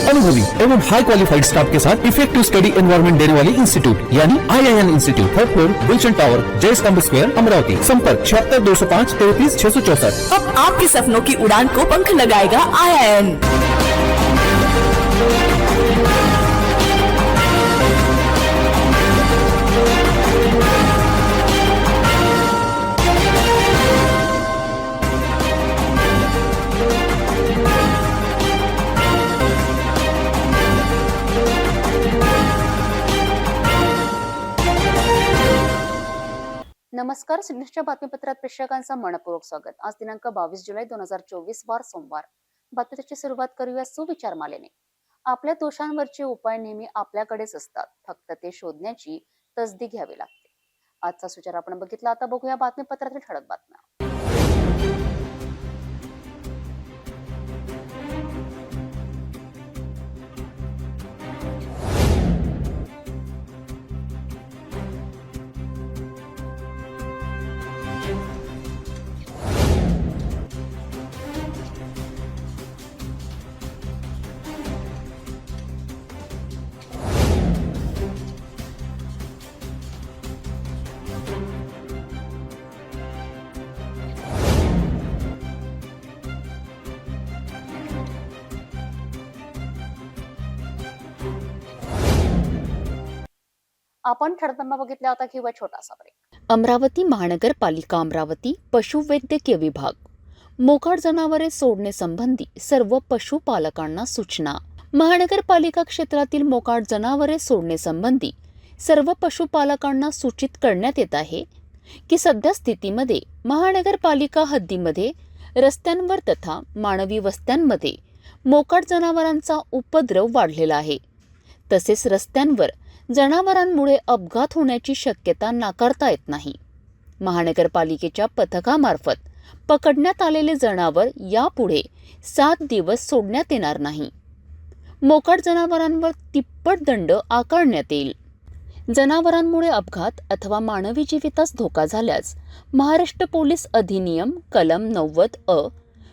अनुभवी एवं हाई qualified staff के साथ इफेक्टिव स्टडी एनवायरमेंट देने वाले इंस्टीट्यूट यानी IIN institute, third floor, Gulshan tower, Jai Stambh square, Amravati. संपर्क 76-205-33-664। अब आपके सपनों की उड़ान को पंख लगाएगा IIN। नमस्कार, सिग्नेचरच्या बातमीपत्रात प्रेक्षकांचं मनपूर्वक स्वागत। आज दिनांक 22 जुलै 2024 वार सोमवार। बातमीची सुरुवात करूया सुविचार मालेने। आपल्या दोषांवरचे उपाय नेहमी आपल्याकडेच असतात, फक्त ते शोधण्याची तसदी घ्यावी लागते। आजचा सुविचार आपण बघितला, आता बघूया बातमीपत्रातील ठळक बातम्या। आपण ठळक बातम्या बघितल्या, आता घेऊया छोटासा ब्रेक। अमरावती महानगरपालिका अमरावती पशुवैद्यकीय विभाग मोकाट जनावरे सोडणे संबंधी सर्व पशुपालकांना सूचना। महानगरपालिका क्षेत्रातील मोकाट जनावरे सोडणे संबंधी सर्व पशुपालकांना सूचित करण्यात येत आहे की सध्या स्थितीमध्ये महानगरपालिका हद्दीमध्ये रस्त्यांवर तथा मानवी वस्त्यांमध्ये मोकाट जनावरांचा उपद्रव वाढलेला आहे। तसेच रस्त्यांवर जनावरांमुळे अपघात होण्याची शक्यता नाकारता येत नाही। महानगरपालिकेच्या पथकामार्फत पकडण्यात आलेले जनावर यापुढे 7 दिवस सोडण्यात येणार नाही। मोकाट जनावरांवर तिप्पट दंड आकारण्यात येईल। जनावरांमुळे अपघात अथवा मानवी जीवितास धोका झाल्यास महाराष्ट्र पोलीस अधिनियम कलम 90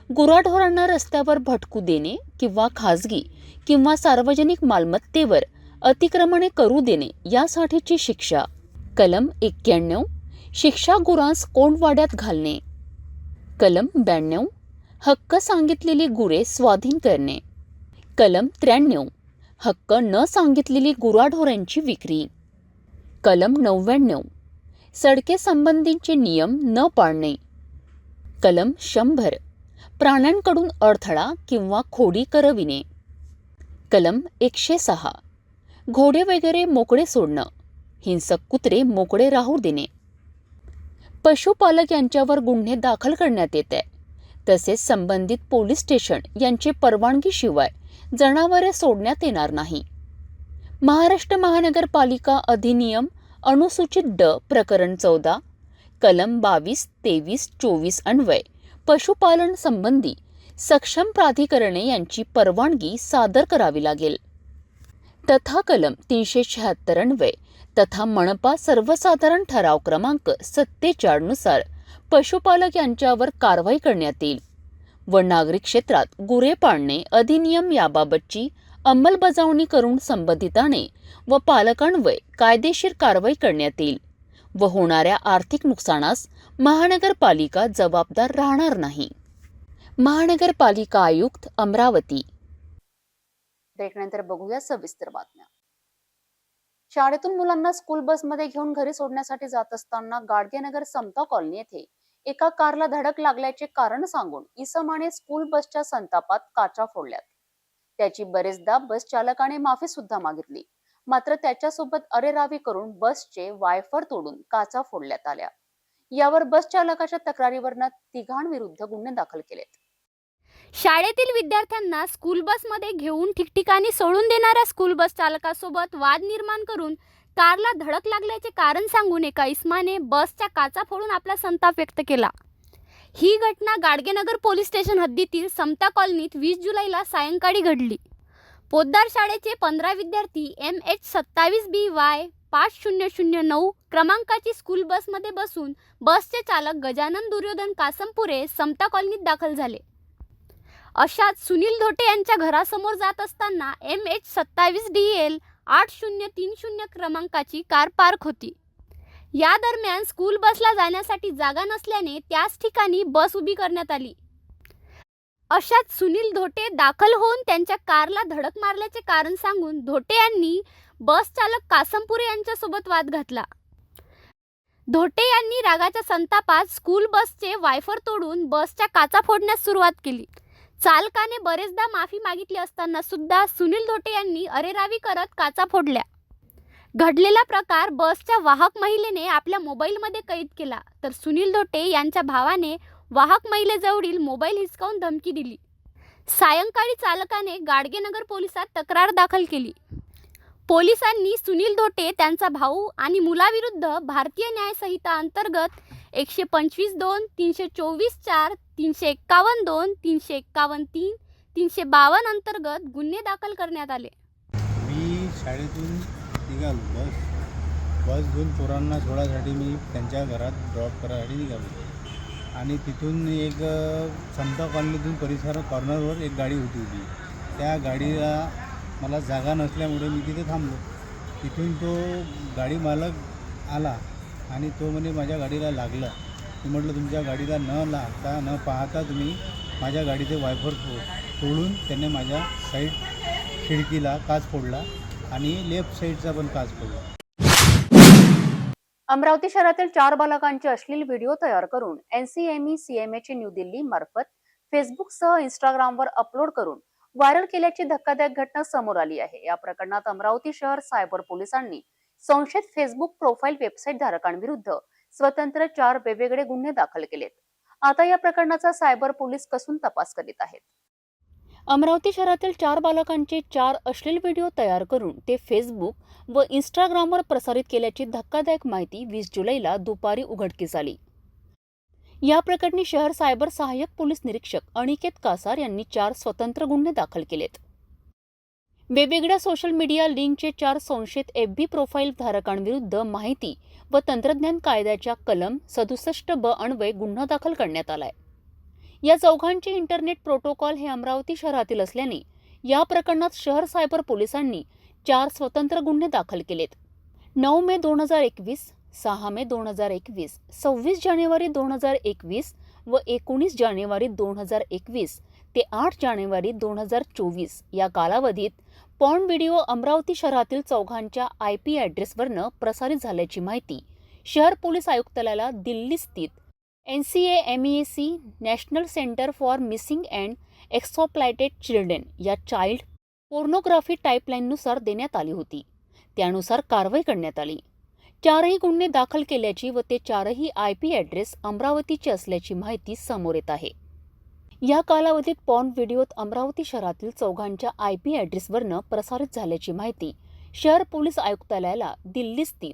गुराढोरांना रस्त्यावर भटकू देणे किंवा खाजगी किंवा सार्वजनिक मालमत्तेवर अतिक्रमणे करू देणे यासाठीची शिक्षा। कलम 91 शिक्षा गुरांस कोंडवाड्यात घालणे। कलम 92 हक्क सांगितलेली गुरे स्वाधीन करणे। कलम 93 हक्क न सांगितलेली गुराढोरांची विक्री। कलम 99 सडके संबंधीचे नियम न पाळणे। कलम 100 प्राण्यांकडून अडथळा किंवा खोडी करविणे। कलम 106 घोडे वगैरे मोकळे सोडणं, हिंसक कुत्रे मोकळे राहू देणे। पशुपालक यांच्यावर गुन्हे दाखल करण्यात येत आहे। तसेच संबंधित पोलीस स्टेशन यांची परवानगीशिवाय जनावरे सोडण्यात येणार नाही। महाराष्ट्र महानगरपालिका अधिनियम अनुसूचित ड प्रकरण 14 कलम 22, 23, 24 अन्वय पशुपालन संबंधी सक्षम प्राधिकरणे यांची परवानगी सादर करावी लागेल। तथा कलम 376 अन्वय तथा मनपा सर्वसाधारण ठराव क्रमांक 47 नुसार पशुपालक यांच्यावर कारवाई करण्यात येईल व नागरिक क्षेत्रात गुरे पाळणे अधिनियम याबाबतची अंमलबजावणी करून संबंधिताने व पालकांवर कायदेशीर कारवाई करण्यात येईल व होणाऱ्या आर्थिक नुकसानास महानगरपालिका जबाबदार राहणार नाही। महानगरपालिका आयुक्त अमरावती। ब्रेकनंतर बघूया सविस्तर बातम्या। शाळेतून मुलांना स्कूल बसमध्ये घेऊन घरी सोडण्यासाठी जात असताना गाडगेनगर समता कॉलनी येथे एका कारला धडक लागल्याचे कारण सांगून इसमाने स्कूल बसच्या संतापात काचा फोडल्यात। त्याची बरेचदा बस चालकाने माफी सुद्धा मागितली, मात्र त्याच्यासोबत अरेरावी करून बसचे वायफर तोडून काचा फोडण्यात आल्या। यावर बस चालकाच्या तक्रारीवरनं तिघांविरुद्ध गुन्हे दाखल केलेत। शाळेतील विद्यार्थ्यांना स्कूल बसमध्ये घेऊन ठिकठिकाणी सोडून देणाऱ्या स्कूल बस चालकासोबत वाद निर्माण करून कारला धडक लागल्याचे कारण सांगून एका इसमाने बसच्या काचा फोडून आपला संताप व्यक्त केला। ही घटना गाडगेनगर पोलीस स्टेशन हद्दीतील समता कॉलनीत 20 जुलैला सायंकाळी घडली। पोद्दार शाळेचे 15 विद्यार्थी MH27BY 5009 क्रमांकाची स्कूल बसमध्ये बसून बसचे चालक गजानन दुर्योधन कासमपुरे समता कॉलनीत दाखल झाले। अशात सुनील धोटे यांच्या घरासमोर जात असताना MH27DL 8030 क्रमांकाची कार पार्क होती. या दरम्यान स्कूल बसला जाण्यासाठी जागा नसल्याने त्याच ठिकाणी बस उभी करण्यात आली. अशात सुनील धोटे दाखल होऊन त्यांच्या कारला धडक मारल्याचे कारण सांगून धोटे यांनी बस चालक कासमपुरे यांच्यासोबत वाद घातला. धोटे यांनी रागाच्या संतापात स्कूल बसचे वायफर तोडून बसच्या काचा फोडण्यास सुरुवात केली. चालकाने बरेचदा माफी मागितली असताना सुद्धा सुनील धोटे यांनी अरेरावी करत काचा फोडल्या. घडलेला प्रकार बसच्या वाहक महिलेने आपल्या मोबाईलमध्ये कैद केला, तर सुनील धोटे यांच्या भावाने वाहक महिलेजवळील मोबाईल हिसकावून धमकी दिली. सायंकाळी चालकाने गाडगेनगर पोलिसात तक्रार दाखल केली. पोलिसांनी सुनील धोटे, त्यांचा भाऊ आणि मुलाविरुद्ध भारतीय न्याय संहिता अंतर्गत 125(2), 324(4), 351(2), 351(3), 352 अंतर्गत गुन्हे दाखल करण्यात आले. मी शाळेतून निघालो. बस घेऊन पोरांना सोडायसाठी मी त्यांच्या घरात ड्रॉप करायसाठी निघालो आणि तिथून एक समता कॉलनीतून परिसर कॉर्नरवर एक गाडी होती. त्या गाडीला मला जागा नसल्यामुळे मी तिथे थांबलो. तिथून तो गाडी मालक आला आणि तो म्हणे माझ्या गाडीला लागलं. मी म्हटलं तुमच्या गाडीला न लागता न पाहता तुम्ही माझ्या गाडीचे वायफर तोडून त्याने माझ्या साईड खिडकीला काच फोडला आणि लेफ्ट साईडचा पण काच फोडला. अमरावती शहरातील 4 बालकांचे अश्लील व्हिडिओ तयार करून NCME CMAची न्यू दिल्ली मार्फत फेसबुकसह इंस्टाग्रामवर अपलोड करून व्हायरल केल्याची धक्कादायक घटना समोर आली आहे. या प्रकरणात अमरावती शहर सायबर पोलिसांनी संशयित फेसबुक प्रोफाईल वेबसाईट धारकांविरुद्ध स्वतंत्र 4 वेगवेगळे गुन्हे दाखल केलेत. आता या प्रकरणाचा सायबर पोलीस कसून तपास करीत आहेत. अमरावती शहरातील 4 बालकांचे 4 अश्लील व्हिडिओ तयार करून ते फेसबुक व इंस्टाग्रामवर प्रसारित केल्याची धक्कादायक माहिती 20 जुलैला दुपारी उघडकीस आली. या प्रकरणी शहर सायबर सहाय्यक पोलीस निरीक्षक अनिकेत कासार यांनी 4 स्वतंत्र गुन्हे दाखल केलेत. वेगवेगळ्या सोशल मीडिया लिंकचे 4 संशयित FB प्रोफाईल धारकांविरुद्ध माहिती व तंत्रज्ञान कायद्याच्या कलम 67(ब) अन्वये गुन्हा दाखल करण्यात आलाय. या चौघांचे इंटरनेट प्रोटोकॉल हे अमरावती शहरातील असल्याने या प्रकरणात शहर सायबर पोलिसांनी 4 स्वतंत्र गुन्हे दाखल केलेत. 9 मे 2021, 6 मे 2021, 26 जानेवारी 2021 व 19 जानेवारी 2021 ते 8 जानेवारी 2024 या कालावधीत पॉर्न व्हिडिओ अमरावती शहरातील चौघांच्या IP ॲड्रेसवरनं प्रसारित झाल्याची माहिती शहर पोलीस आयुक्तालयाला दिल्ली स्थित NCAMEC national centre for missing and exploited children या चाइल्ड पोर्नोग्राफी टाईपलाईननुसार देण्यात आली होती. त्यानुसार कारवाई करण्यात आली. 4ही गुन्हे दाखल केल्याची व ते 4ही IP ॲड्रेस अमरावतीचे असल्याची माहिती समोर येत आहे. या कालावधीत पॉर्न व्हिडिओत अमरावती शहरातील चौघांच्या IP ॲड्रेसवरनं प्रसारित झाल्याची माहिती शहर पोलीस आयुक्तालयाला दिल्ली स्थित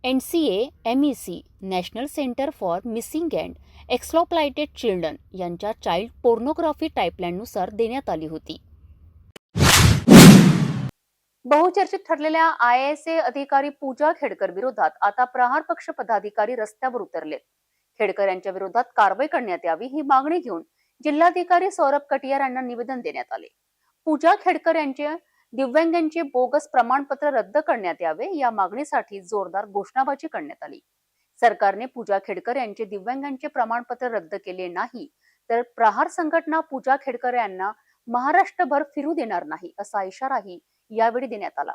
NCAMEC national centre for missing and exploited children यांच्या चाइल्ड पोर्नोग्राफी टाईपलाईननुसार देण्यात आली होती. बहुचर्चित ठरलेल्या IASA अधिकारी पूजा खेडकर विरोधात आता प्रहार पक्ष पदाधिकारी रस्त्यावर उतरलेत. खेडकर यांच्या विरोधात कारवाई करण्यात यावी ही मागणी घेऊन जिल्हाधिकारी सौरभ कटियार यांना निवेदन देण्यात आले. पूजा खेडकर यांचे दिव्यांगांचे बोगस प्रमाणपत्र रद्द करण्यात यावे या मागणीसाठी जोरदार घोषणाबाजी करण्यात आली. सरकारने पूजा खेडकर यांचे दिव्यांगांचे प्रमाणपत्र रद्द केले नाही तर प्रहार संघटना पूजा खेडकर यांना महाराष्ट्रभर फिरू देणार नाही असा इशाराही यावेळी देण्यात आला.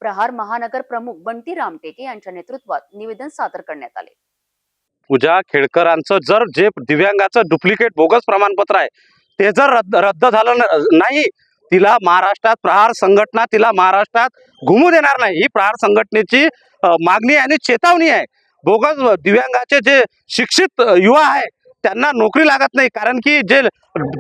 प्रहार महानगर प्रमुख बंटी रामटेके यांच्या नेतृत्वात निवेदन सादर करण्यात आले. पूजा खेडकरांचं जर जे दिव्यांगाचं डुप्लिकेट बोगस प्रमाणपत्र आहे ते जर रद्द झालं नाही, तिला महाराष्ट्रात प्रहार संघटना तिला महाराष्ट्रात घुमू देणार नाही. ही प्रहार संघटनेची मागणी आणि चेतावणी आहे. बोगस दिव्यांगाचे जे शिक्षित युवा आहे त्यांना नोकरी लागत नाही, कारण की जे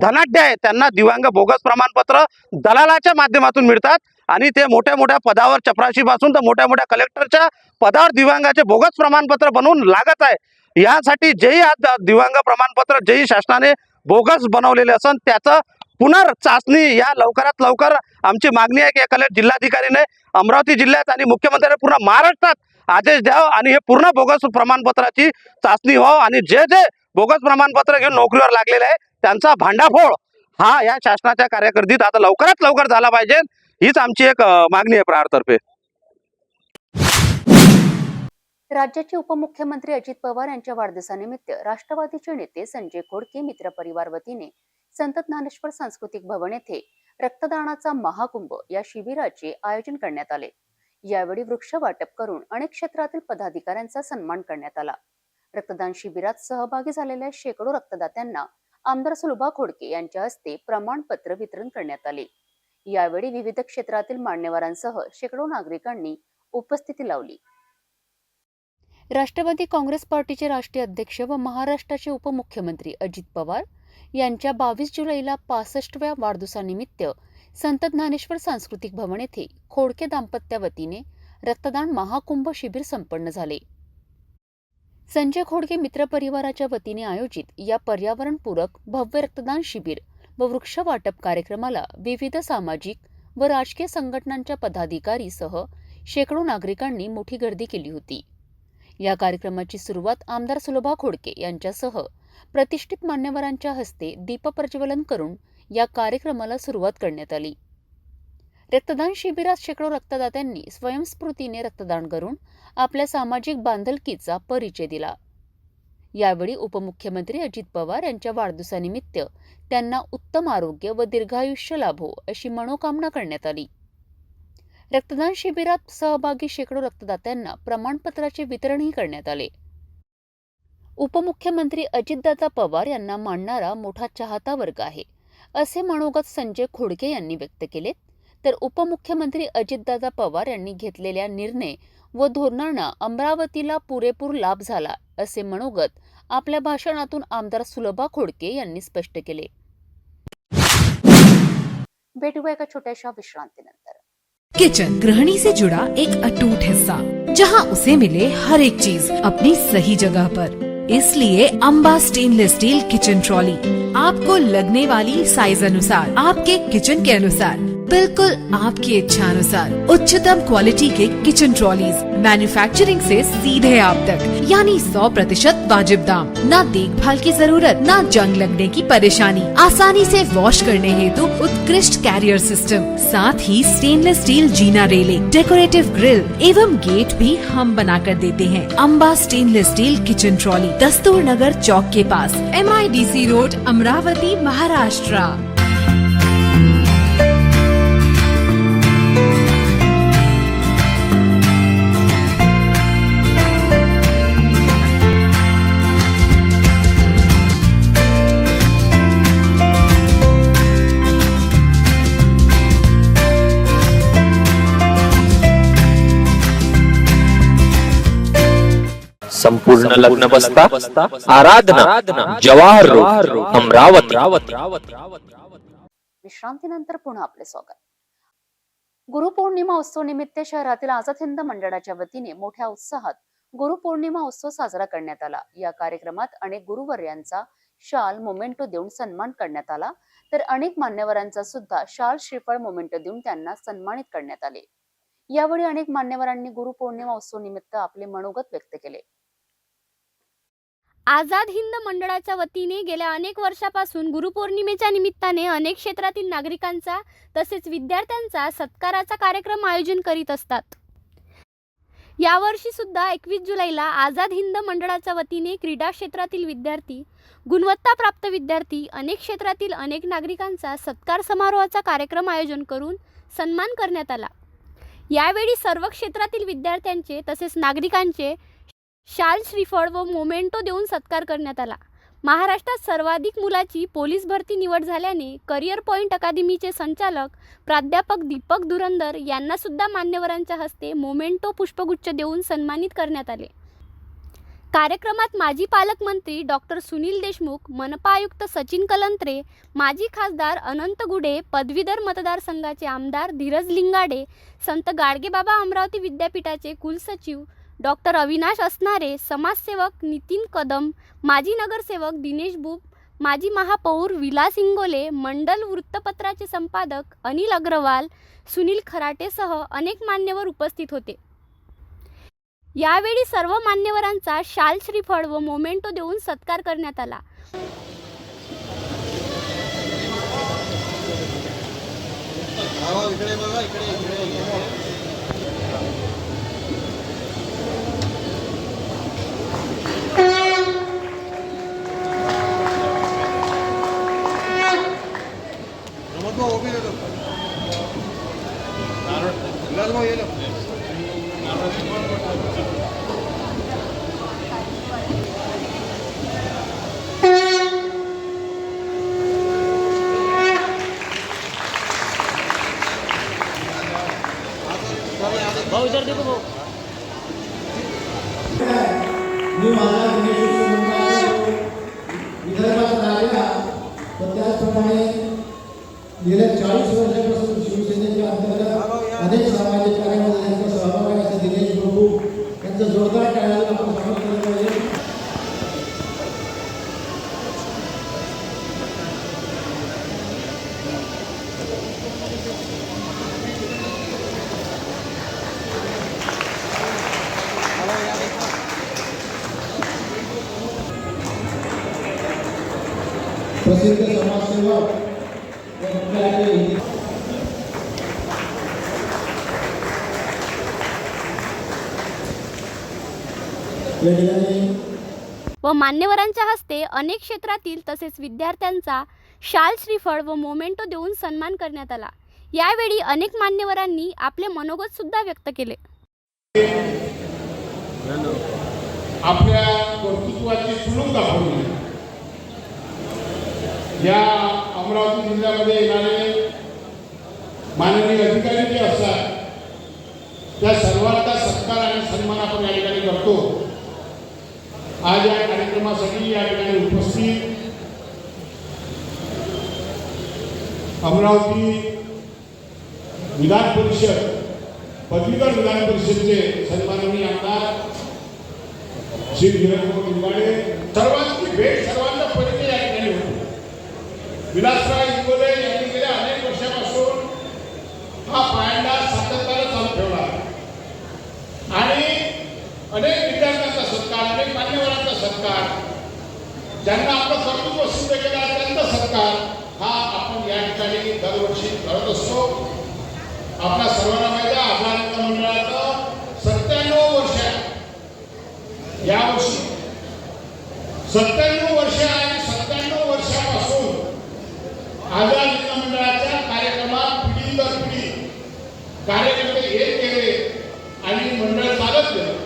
धनाढ्य आहे त्यांना दिव्यांग बोगस प्रमाणपत्र दलालाच्या माध्यमातून मिळतात आणि ते मोठ्या मोठ्या पदावर चपराशीपासून तर मोठ्या मोठ्या कलेक्टरच्या पदावर दिव्यांगाचे बोगस प्रमाणपत्र बनवून लागत आहे. यासाठी जेही आज दिव्यांग प्रमाणपत्र जेही शासनाने बोगस बनवलेले असन त्याचं पुनर्चाचणी या लवकरात लवकर आमची मागणी आहे की जिल्हाधिकारीने अमरावती जिल्ह्यात आणि मुख्यमंत्र्यांनी पूर्ण महाराष्ट्रात आदेश द्यावा आणि हे पूर्ण बोगस प्रमाणपत्राची चाचणी व्हावं आणि जे जे बोगस प्रमाणपत्र घेऊन नोकरीवर लागलेले आहे त्यांचा भांडाफोड हा या शासनाच्या कार्यकर्तीत आता लवकरात लवकर झाला पाहिजे, हीच आमची एक मागणी आहे प्रहारतर्फे. राज्याचे उपमुख्यमंत्री अजित पवार यांच्या वाढदिवसानिमित्त राष्ट्रवादीचे नेते संजय खोडके मित्र परिवार वतीने संत ज्ञानेश्वर सांस्कृतिक भवन येथे रक्तदानाचा महाकुंभ या शिबिराचे आयोजन करण्यात आले. यावेळी वृक्ष वाटप करून अनेक क्षेत्रातील पदाधिकाऱ्यांचा सन्मान करण्यात आला. रक्तदान शिबिरात सहभागी झालेल्या शेकडो रक्तदात्यांना आमदार सुलभा खोडके यांच्या हस्ते प्रमाणपत्र वितरण करण्यात आले. यावेळी विविध क्षेत्रातील मान्यवरांसह शेकडो नागरिकांनी उपस्थिती लावली. राष्ट्रवादी काँग्रेस पार्टीचे राष्ट्रीय अध्यक्ष व महाराष्ट्राचे उपमुख्यमंत्री अजित पवार यांच्या 22 जुलैला 65व्या वाढदिवसानिमित्त संत ज्ञानेश्वर सांस्कृतिक भवन येथे खोडके दाम्पत्या वतीने रक्तदान महाकुंभ शिबिर संपन्न झाले. संजय खोडके मित्र परिवाराच्या वतीने आयोजित या पर्यावरणपूरक भव्य रक्तदान शिबिर व वृक्ष वाटप कार्यक्रमाला विविध सामाजिक व राजकीय संघटनांच्या पदाधिकारीसह शेकडो नागरिकांनी मोठी गर्दी केली होती. या कार्यक्रमाची सुरुवात आमदार सुलभा खोडके यांच्यासह प्रतिष्ठित मान्यवरांच्या हस्ते दीपप्रज्वलन करून या कार्यक्रमाला सुरुवात करण्यात आली. रक्तदान शिबिरात शेकडो रक्तदात्यांनी स्वयंस्फूर्तीने रक्तदान करून आपल्या सामाजिक बांधिलकीचा परिचय दिला. यावेळी उपमुख्यमंत्री अजित पवार यांच्या वाढदिवसानिमित्त त्यांना उत्तम आरोग्य व दीर्घायुष्य लाभो अशी मनोकामना करण्यात आली. रक्तदान शिबिरात सहभागी शेकडो रक्तदात्यांना प्रमाणपत्राचे वितरणही करण्यात आले. उपमुख्यमंत्री अजितदादा पवार यांना मानणारा मोठा चाहता वर्ग आहे, असे मनोगत संजय खोडके यांनी व्यक्त केले. तर उपमुख्यमंत्री अजितदादा पवार यांनी घेतलेल्या निर्णय व धोरणांना अमरावतीला पुरेपूर लाभ झाला, असे मनोगत आपल्या भाषणातून आमदार सुलभा खोडके यांनी स्पष्ट केले. भेटूया एका छोट्याशा विश्रांतीनंतर. किचन गृहिणी से जुड़ा एक अटूट हिस्सा, जहां उसे मिले हर एक चीज अपनी सही जगह पर. इसलिए Amba stainless steel kitchen trolley आपको लगने वाली साइज अनुसार, आपके किचन के अनुसार, बिल्कुल आपकी इच्छा अनुसार उच्चतम क्वालिटी के किचन ट्रॉलीज मैन्युफैक्चरिंग से सीधे आप तक, यानी 100% वाजिब दाम, न देखभाल की जरूरत, न जंग लगने की परेशानी, आसानी से वॉश करने हेतु उत्कृष्ट कैरियर सिस्टम, साथ ही स्टेनलेस स्टील जीना रेलिंग, डेकोरेटिव ग्रिल एवं गेट भी हम बनाकर देते हैं. Amba stainless steel kitchen trolley, Dastur Nagar चौक के पास, MIDC रोड, अमरावती, महाराष्ट्र. संपूर्ण लग्न बसता आराधना जवाहर रोड अमरावती. विश्रांतीनंतर पुन्हा आपले स्वागत. गुरुपौर्णिमा उत्सव निमित्त शहरातील आझाद हिंद मंडळाच्या वतीने मोठ्या उत्साहात गुरुपौर्णिमा उत्सव साजरा करण्यात आला. या कार्यक्रमात अनेक गुरुवर्यांचा शाल मोमेंटो देऊन सन्मान करण्यात आला, तर अनेक मान्यवरांचा सुद्धा शाल श्रीफळ मोमेंटो देऊन त्यांना सन्मानित करण्यात आले. यावेळी अनेक मान्यवरांनी गुरुपौर्णिमा उत्सव निमित्त आपले मनोगत व्यक्त केले. आझाद हिंद मंडळाच्या वतीने गेल्या अनेक वर्षापासून गुरुपौर्णिमेच्या निमित्ताने अनेक क्षेत्रातील नागरिकांचा तसेच विद्यार्थ्यांचा सत्काराचा कार्यक्रम आयोजन करीत असतात. यावर्षी सुद्धा 21 जुलैला आझाद हिंद मंडळाच्या वतीने क्रीडा क्षेत्रातील विद्यार्थी, गुणवत्ताप्राप्त विद्यार्थी, अनेक क्षेत्रातील अनेक नागरिकांचा सत्कार समारोहाचा कार्यक्रम आयोजन करून सन्मान करण्यात आला. यावेळी सर्व क्षेत्रातील विद्यार्थ्यांचे तसेच नागरिकांचे शाल श्रीफळ व मोमेंटो देऊन सत्कार करण्यात आला. महाराष्ट्रात सर्वाधिक मुलाची पोलीस भरती निवड झाल्याने करिअर पॉइंट अकादमीचे संचालक प्राध्यापक दीपक धुरंदर यांना सुद्धा मान्यवरांच्या हस्ते मोमेंटो पुष्पगुच्छ देऊन सन्मानित करण्यात आले. कार्यक्रमात माजी पालकमंत्री डॉक्टर सुनील देशमुख, मनपा आयुक्त सचिन कलंत्रे, माजी खासदार अनंत गुडे, पदवीधर मतदारसंघाचे आमदार धीरज लिंगाडे, संत गाडगेबाबा अमरावती विद्यापीठाचे कुलसचिव डॉक्टर अविनाश असणारे, समाजसेवक नितीन कदम, माजी नगरसेवक दिनेश बुब, माजी महापौर विलास इंगोले, मंडल वृत्तपत्राचे संपादक अनिल अग्रवाल, सुनील खराटेसह अनेक मान्यवर उपस्थित होते. यावेळी सर्व मान्यवरांचा शाल श्रीफळ व मोमेंटो देऊन सत्कार करण्यात आला. विदर्भात राहिला तर त्याचप्रमाणे गेल्या 40 वर्षापासून शिवसेनेच्या अंतर्गत अनेक सामाजिक कार्यामध्ये त्यांचा सहभाग आहे. असं दिनेश प्रभू यांचं जोरदार टाळ्याला आपण स्वागत केलं पाहिजे. प्रसिद्ध समाजसेवक व मान्यवरांच्या हस्ते अनेक क्षेत्रातील तसेच विद्यार्थ्यांचा शाल श्रीफळ व मोमेंटो देऊन सन्मान करण्यात आला. यावेळी अनेक मान्यवरांनी आपले मनोगत सुद्धा व्यक्त केले. आपल्या कर्तृत्वाची चुलूक दाखवली. या अमरावती जिल्ह्यामध्ये येणारे माननीय अधिकारी जे असतात त्या सर्वांचा सत्कार आणि सन्मान आपण या ठिकाणी करतो. आज या कार्यक्रमासाठी या ठिकाणी उपस्थित अमरावती विधान परिषद पदवीधर विधान परिषदेचे सन्माननीय आमदार श्री गिरीश निंबाडे सर्वांची भेट सर्वांचा परिचय या ठिकाणी होतो. विलासराव इंगोले यांनी गेल्या अनेक वर्षापासून हा पायंडा सातत्याने चालू ठेवला आणि अनेक विद्यार्थ्यांचा सत्कार, अनेक मान्यवरांचा सत्कार, ज्यांना आपलं कर्तृत्व सिद्ध केलं त्यांचा सत्कार हा आपण या ठिकाणी दरवर्षी करत असतो. आपल्या सर्वांना माहिती आहे आझाद मंडळाचं 97 वर्ष आहे. यावर्षी 97 वर्ष आणि 97 वर्षापासून आझाद हिंद मंडळाच्या कार्यक्रमात पिढी दर पिढी कार्यकर्ते येत गेले आणि मंडळ चालत गेलं.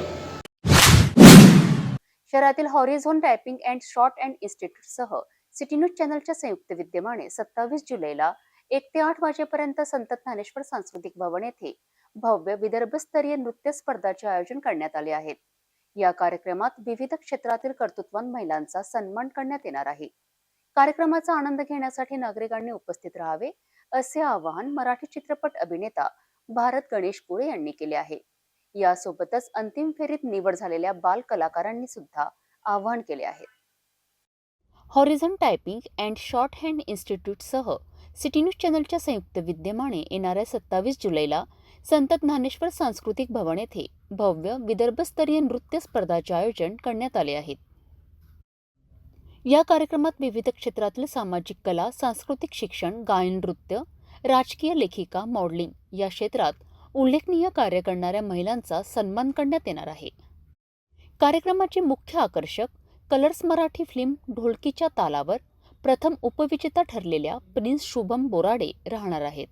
शहरातील horizon typing and short and इन्स्टिट्यूटसह सिटी न्यूज चॅनलच्या संयुक्त विद्यमाने 27 जुलैला 1 ते 8 वाजेपर्यंत संत ज्ञानेश्वर सांस्कृतिक भवन येथे भव्य विदर्भस्तरीय नृत्य स्पर्धाचे आयोजन करण्यात आले आहे. या कार्यक्रमात विविध क्षेत्रातील कर्तृत्ववान महिलांचा सन्मान करण्यात येणार आहे. कार्यक्रमाचा आनंद घेण्यासाठी नागरिकांनी उपस्थित राहावे असे आवाहन मराठी चित्रपट अभिनेता भारत गणेश पुरे यांनी केले आहे. यासोबतच अंतिम फेरीत निवड झालेल्या बाल कलाकारांनी सुद्धा आवाहन केले आहे. Horizon typing and shorthand इन्स्टिट्यूटसह सिटी न्यूज चॅनलच्या संयुक्त विद्यमाने येणाऱ्या 27 जुलैला संत ज्ञानेश्वर सांस्कृतिक भवन येथे भव्य विदर्भस्तरीय नृत्य स्पर्धाचे आयोजन करण्यात आले आहे. या कार्यक्रमात विविध क्षेत्रातील सामाजिक कला, सांस्कृतिक शिक्षण, गायन, नृत्य, राजकीय, लेखिका, मॉडेलिंग या क्षेत्रात उल्लेखनीय कार्य करणाऱ्या महिलांचा सन्मान करण्यात येणार आहे. कार्यक्रमाचे मुख्य आकर्षक कलर्स मराठी फिल्म ढोलकीच्या तालावर प्रथम उपविजेता ठरलेल्या प्रिन्स शुभम बोराडे राहणार आहेत.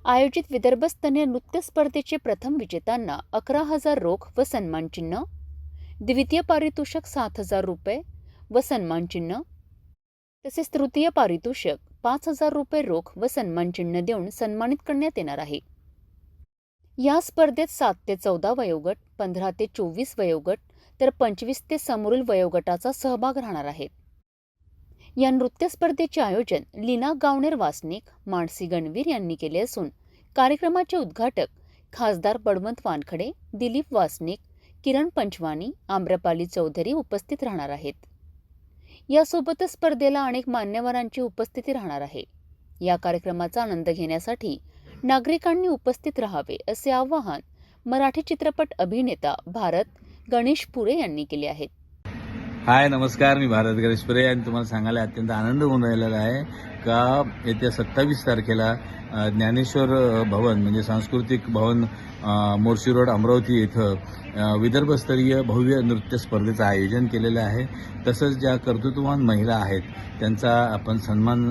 आयोजित विदर्भस्तरीय नृत्य स्पर्धेचे प्रथम विजेत्यांना 11,000 रोख व सन्मानचिन्ह, द्वितीय पारितोषिक 7,000 रुपये व सन्मानचिन्ह तसेच तृतीय पारितोषिक 5,000 रुपये रोख व सन्मानचिन्ह देऊन सन्मानित करण्यात येणार आहे. या स्पर्धेत 7 ते 14 वयोगट, 15 ते 24 वयोगट तर 25 ते समोरील वयोगटाचा सहभाग राहणार आहे. या नृत्य स्पर्धेचे आयोजन लीना गावणेर वासनिक, मानसी गणवीर यांनी केले असून कार्यक्रमाचे उद्घाटक खासदार बळवंत वानखडे, दिलीप वासनिक, किरण पंचवानी, आम्रपाली चौधरी उपस्थित राहणार आहेत. यासोबतच स्पर्धेला अनेक मान्यवरांची उपस्थिती राहणार आहे. या कार्यक्रमाचा आनंद घेण्यासाठी नागरिकांनी उपस्थित राहावे असे आवाहन मराठी चित्रपट अभिनेता भारत गणेश पुरे यांनी केले आहे. हाय नमस्कार, मी भारत गणेश पुरे आणि तुम्हाला सांगायला अत्यंत आनंद होऊन राहिलेला आहे का येत्या 27 तारखेला ज्ञानेश्वर भवन म्हणजे सांस्कृतिक भवन मोर्शी रोड अमरावती येथं विदर्भस्तरीय भव्य नृत्य स्पर्धेचं आयोजन केलेलं आहे. तसंच ज्या कर्तृत्ववान महिला आहेत त्यांचा आपण सन्मान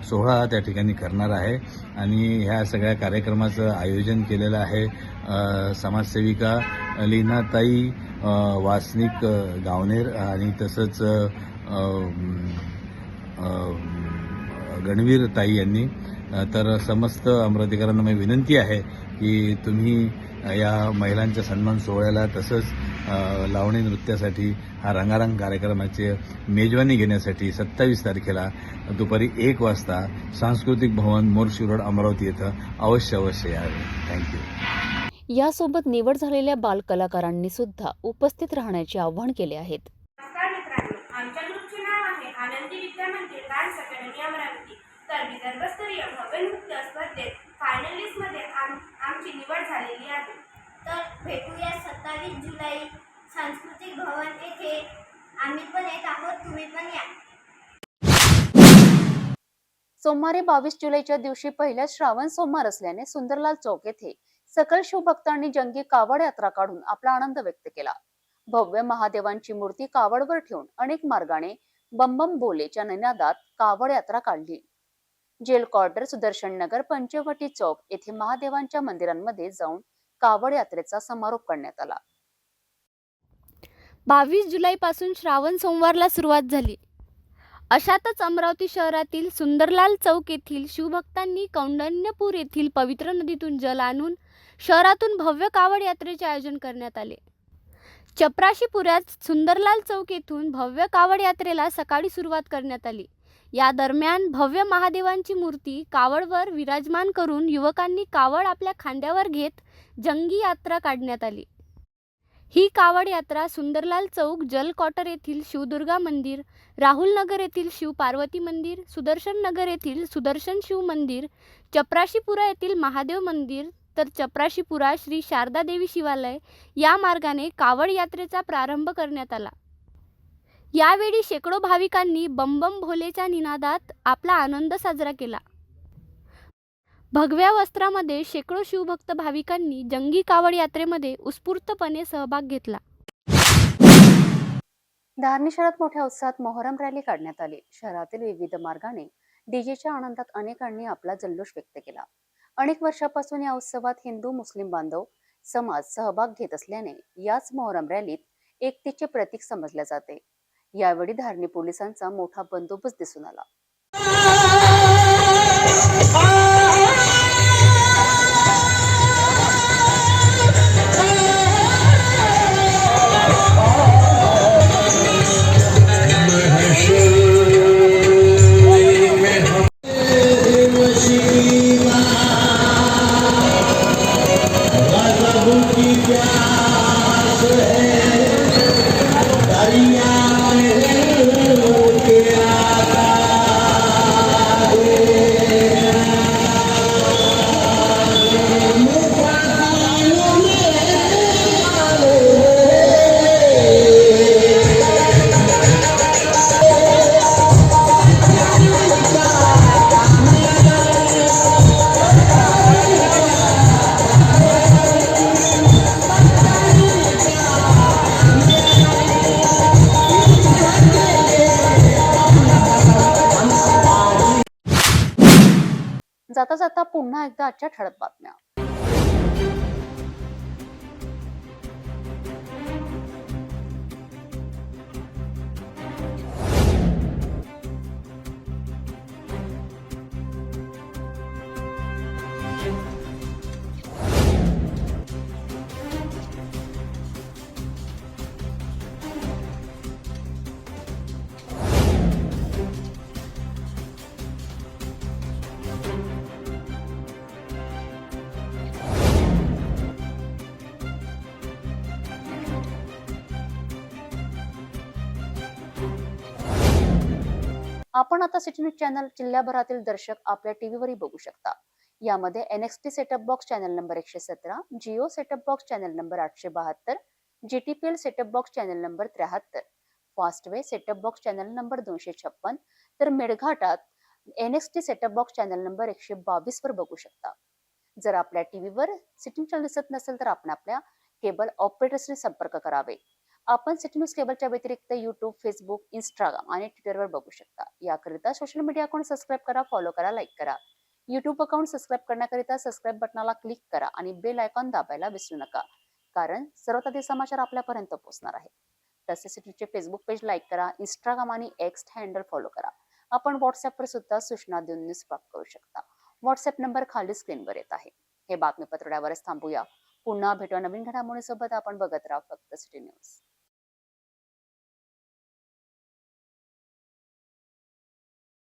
सोहळा त्या ठिकाणी करणार आहे आणि ह्या सगळ्या कार्यक्रमाचं आयोजन केलेलं आहे समाजसेविका लीनाताई वासनिक गावनेर आणि तसंच गणवीर ताई यांनी. तर समस्त अमरावतीकरांना मी विनंती आहे की तुम्ही या महिलांच्या सन्मान सोहळ्याला तसंच लावणी नृत्यासाठी हा रंगारंग कार्यक्रमाचे मेजवानी घेण्यासाठी 27 तारखेला दुपारी 1 वाजता सांस्कृतिक भवन मोर्शी रोड अमरावती येथे अवश्य यावे. थँक्यू. यासोबत निवड झालेल्या बालकलाकारांनी सुद्धा उपस्थित राहण्याचे आवाहन केले आहेत. नमस्कार मित्रांनो, आमच्या ग्रुपचे नाव आहे आनंदी विद्या मंदिर डान्स अकॅडमी अमरावती. तर विदर्भस्तरीय भव्य नृत्य स्पर्धेत फायनलिस्टमध्ये आमची निवड झालेली आहे. तर भेटूया 27 जुलै सांस्कृतिक भवन येथे. आम्ही पण येत आहोत, तुम्ही पण या. सोमवारी 22 जुलैच्या दिवशी पहिल्या श्रावण सोमवार असल्याने सुंदरलाल चौक येथे सकल शिवभक्तांनी जंगी कावड यात्रा काढून आपला आनंद व्यक्त केला. भव्य महादेवांची मूर्ती कावडवर ठेवून अनेक मार्गाने बम बम बोलेच्या निनादात कावड यात्रा काढली. जेल क्वार्टर, सुदर्शन नगर, पंचवटी चौक येथे महादेवांच्या मंदिरांमध्ये जाऊन कावड यात्रेचा समारोप करण्यात आला. 22 जुलैपासून श्रावण सोमवारला सुरुवात झाली. अशातच अमरावती शहरातील सुंदरलाल चौक येथील शिवभक्तांनी कौंडण्यपूर येथील पवित्र नदीतून जल आणून शहरातून भव्य कावड यात्रेचे आयोजन करण्यात आले. चपराशीपुरात सुंदरलाल चौक येथून भव्य कावड यात्रेला सकाळी सुरुवात करण्यात आली. या दरम्यान भव्य महादेवांची मूर्ती कावडवर विराजमान करून युवकांनी कावड आपल्या खांद्यावर घेत जंगी यात्रा काढण्यात आली. ही कावड यात्रा सुंदरलाल चौक, जल क्वार्टर येथील शिवदुर्गा मंदिर, राहुल नगर येथील शिव पार्वती मंदिर, सुदर्शन नगर येथील सुदर्शन शिव मंदिर, चपराशीपुरा येथील महादेव मंदिर तर चपराशीपुरा श्री शारदा देवी शिवालय या मार्गाने कावड यात्रेचा प्रारंभ करण्यात आला. यावेळी शेकडो भाविकांनी बम बम भोलेच्या निनादात आपला आनंद साजरा केला. भगव्या वस्त्रामध्ये शेकडो शिवभक्त भाविकांनी जंगी कावड यात्रेमध्ये उत्स्फूर्तपणे सहभाग घेतला. धारणी शहरात मोठ्या उत्साहात मोहरम रॅली काढण्यात आली. शहरातील विविध मार्गाने डीजेच्या आनंदात अनेकांनी आपला जल्लोष व्यक्त केला. अनेक वर्षापासून या उत्सवात हिंदू मुस्लिम बांधव समाज सहभाग घेत असल्याने याच मोहरम रॅलीत एकतेचे प्रतीक समजले जाते. यावेळी धारणी पोलिसांचा मोठा बंदोबस्त दिसून आला. जाता जाता पुन्हा एकदा आजच्या ठळक बातम्या. आपण आता सिटी न्यूज चॅनल जिल्ह्याभरातील दर्शक आपल्या टीव्हीवरही बघू शकता. यामध्ये NXT setup box channel number 117, Jio setup box channel number 872, GTPL setup box channel number 73, Fastway setup box channel number 256, तर मेळघाटात NXT setup box channel number 122 वर बघू शकता. जर आपल्या टीव्हीवर सिटी चॅनल दिसत नसेल तर आपण आपल्या केबल ऑपरेटर्सने संपर्क करावे. आपण सिटी न्यूज केबलच्या व्यतिरिक्त युट्यूब, फेसबुक, इंस्टाग्राम आणि ट्विटरवर बघू शकता. याकरिता सोशल मीडिया अकाउंट सबस्क्राईब करा, फॉलो करा, लाईक करा. युट्यूब अकाउंट सबस्क्राईब करण्याकरिता सबस्क्राईब बटनाला क्लिक करा आणि बेल आयकॉन दाबायला विसरू नका, कारण सर्वात आधी समाचार आपल्यापर्यंत पोहोचणार आहे. तसेच सिटीचे फेसबुक पेज लाईक करा, इंस्टाग्राम आणि एक्स हँडल फॉलो करा. आपण व्हॉट्सअपवर सुद्धा सूचना देऊन न्यूज प्राप्त करू शकता. व्हॉट्सअप नंबर खाली स्क्रीनवर येत आहे. हे बातमीपत्र यावरच थांबूया. पुन्हा भेटूया नवीन घडामोडीसोबत. आपण बघत राहा फक्त सिटी न्यूज.